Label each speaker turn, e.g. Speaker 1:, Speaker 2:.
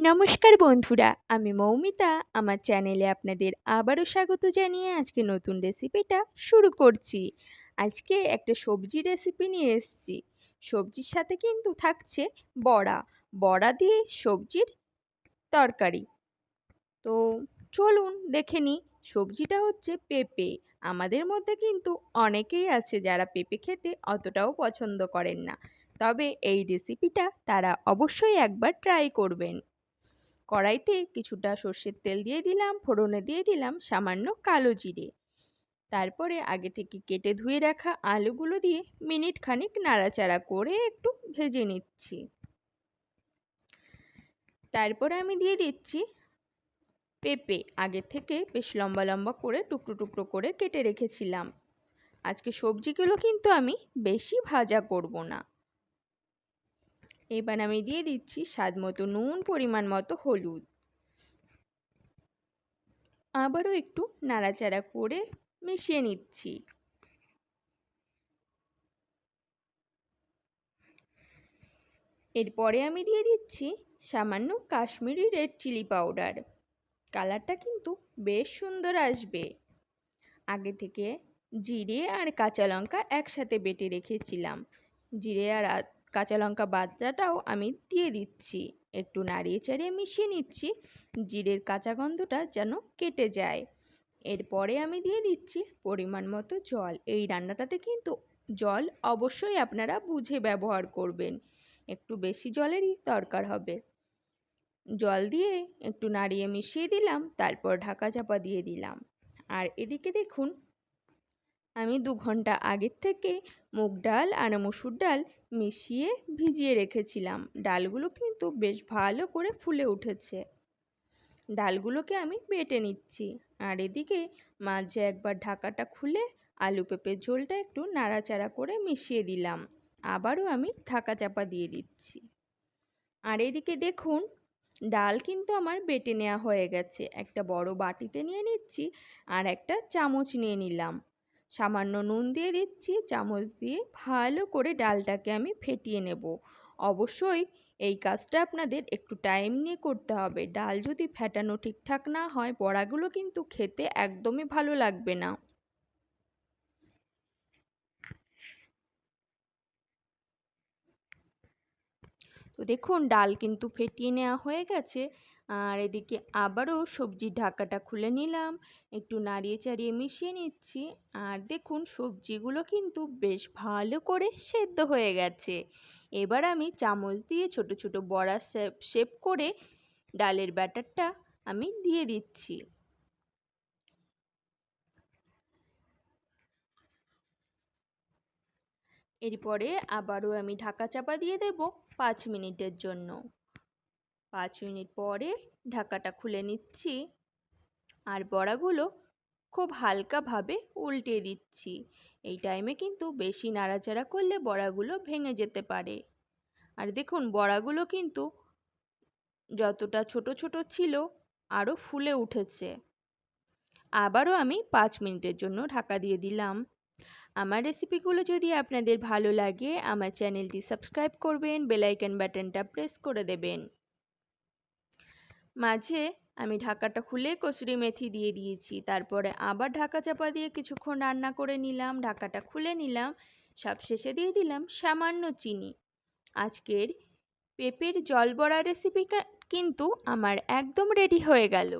Speaker 1: নমস্কার বন্ধুরা, আমি মৌমিতা। আমার চ্যানেলে আপনাদের আবারও স্বাগত জানিয়ে আজকে নতুন রেসিপিটা শুরু করছি। আজকে একটা সবজি রেসিপি নিয়ে এসেছি। সবজির সাথে কিন্তু থাকছে বড়া। বড়া দিয়ে সবজির তরকারি। তো চলুন দেখে নিই। সবজিটা হচ্ছে পেঁপে। আমাদের মধ্যে কিন্তু অনেকেই আছে যারা পেঁপে খেতে অতটাও পছন্দ করেন না, তবে এই রেসিপিটা তারা অবশ্যই একবার ট্রাই করবেন। কড়াইতে কিছুটা সর্ষের তেল দিয়ে দিলাম, ফোড়নে দিয়ে দিলাম সামান্য কালো জিরে। তারপরে আগে থেকে কেটে ধুয়ে রাখা আলুগুলো দিয়ে মিনিট খানিক নাড়াচাড়া করে একটু ভেজে নিচ্ছি। তারপরে আমি দিয়ে দিচ্ছি পেঁপে। আগে থেকে বেশ লম্বা লম্বা করে টুকরো টুকরো করে কেটে রেখেছিলাম। আজকে সবজিগুলো কিন্তু আমি বেশি ভাজা করব না। এবার আমি দিয়ে দিচ্ছি স্বাদ মতো নুন, পরিমাণ মতো হলুদ। আবারও একটু নাড়াচাড়া করে মিশিয়ে নিচ্ছি। এরপরে আমি দিয়ে দিচ্ছি সামান্য কাশ্মীরি রেড চিলি পাউডার। কালারটা কিন্তু বেশ সুন্দর আসবে। আগে থেকে জিরে আর কাঁচা লঙ্কা একসাথে বেটে রেখেছিলাম। জিরে আর কাঁচা লঙ্কা বাটাটাও আমি দিয়ে দিচ্ছি। একটু নাড়িয়ে চাড়িয়ে মিশিয়ে নিচ্ছি, জিরের কাঁচা গন্ধটা যেন কেটে যায়। এরপরে আমি দিয়ে দিচ্ছি পরিমাণ মতো জল। এই রান্নাটাতে কিন্তু জল অবশ্যই আপনারা বুঝে ব্যবহার করবেন, একটু বেশি জলেরই দরকার হবে। জল দিয়ে একটু নাড়িয়ে মিশিয়ে দিলাম, তারপর ঢাকা চাপা দিয়ে দিলাম। আর এদিকে দেখুন, আমি 2 ঘন্টা আগের থেকে মুগ ডাল আর মসুর ডাল মিশিয়ে ভিজিয়ে রেখেছিলাম। ডালগুলো কিন্তু বেশ ভালো করে ফুলে উঠেছে। ডালগুলোকে আমি বেটে নিচ্ছি। আর এদিকে মাঝে একবার ঢাকাটা খুলে আলু পেঁপের ঝোলটা একটু নাড়াচাড়া করে মিশিয়ে দিলাম। আবারও আমি ঢাকা চাপা দিয়ে দিচ্ছি। আর এদিকে দেখুন, ডাল কিন্তু আমার বেটে নেওয়া হয়ে গেছে। একটা বড় বাটিতে নিয়ে নিচ্ছি আর একটা চামচ নিয়ে নিলাম। সামান্য নুন দিয়ে দিচ্ছি। চামচ দিয়ে ভালো করে ডালটাকে আমি ফেটিয়ে নেব। অবশ্যই এই কাজটা আপনাদের একটু টাইম নিয়ে করতে হবে। ডাল যদি ফেটানো ঠিকঠাক না হয়, বড়াগুলো কিন্তু খেতে একদমই ভালো লাগবে না। তো দেখুন, ডাল কিন্তু ফেটিয়ে নেওয়া হয়ে গেছে। আর এদিকে আবারও সবজির ঢাকাটা খুলে নিলাম, একটু নাড়িয়ে চাড়িয়ে মিশিয়ে নিচ্ছি। আর দেখুন, সবজিগুলো কিন্তু বেশ ভালো করে সেদ্ধ হয়ে গেছে। এবার আমি চামচ দিয়ে ছোট ছোট বড়া শেপ করে ডালের ব্যাটারটা আমি দিয়ে দিচ্ছি। এরপরে আবারও আমি ঢাকা চাপা দিয়ে দেব 5 মিনিটের জন্য। 5 মিনিট পরে ঢাকাটা খুলে নিচ্ছি আর বড়াগুলো খুব হালকাভাবে উল্টে দিচ্ছি। এই টাইমে কিন্তু বেশি নাড়াচাড়া করলে বড়াগুলো ভেঙে যেতে পারে। আর দেখুন, বড়াগুলো কিন্তু যতটা ছোট ছোট ছিল আরও ফুলে উঠেছে। আবারও আমি 5 মিনিটের জন্য ঢাকা দিয়ে দিলাম। আমার রেসিপিগুলো যদি আপনাদের ভালো লাগে, আমার চ্যানেলটি সাবস্ক্রাইব করবেন, বেল আইকন বাটনটা প্রেস করে দেবেন। মাঝে আমি ঢাকাটা খুলে কসুরি মেথি দিয়ে দিয়েছি। তারপরে আবার ঢাকা চাপা দিয়ে কিছুক্ষণ রান্না করে নিলাম। ঢাকাটা খুলে নিলাম। সবশেষে দিয়ে দিলাম সামান্য চিনি। আজকের পেঁপের জল বড়া রেসিপিটা কিন্তু আমার একদম রেডি হয়ে গেল।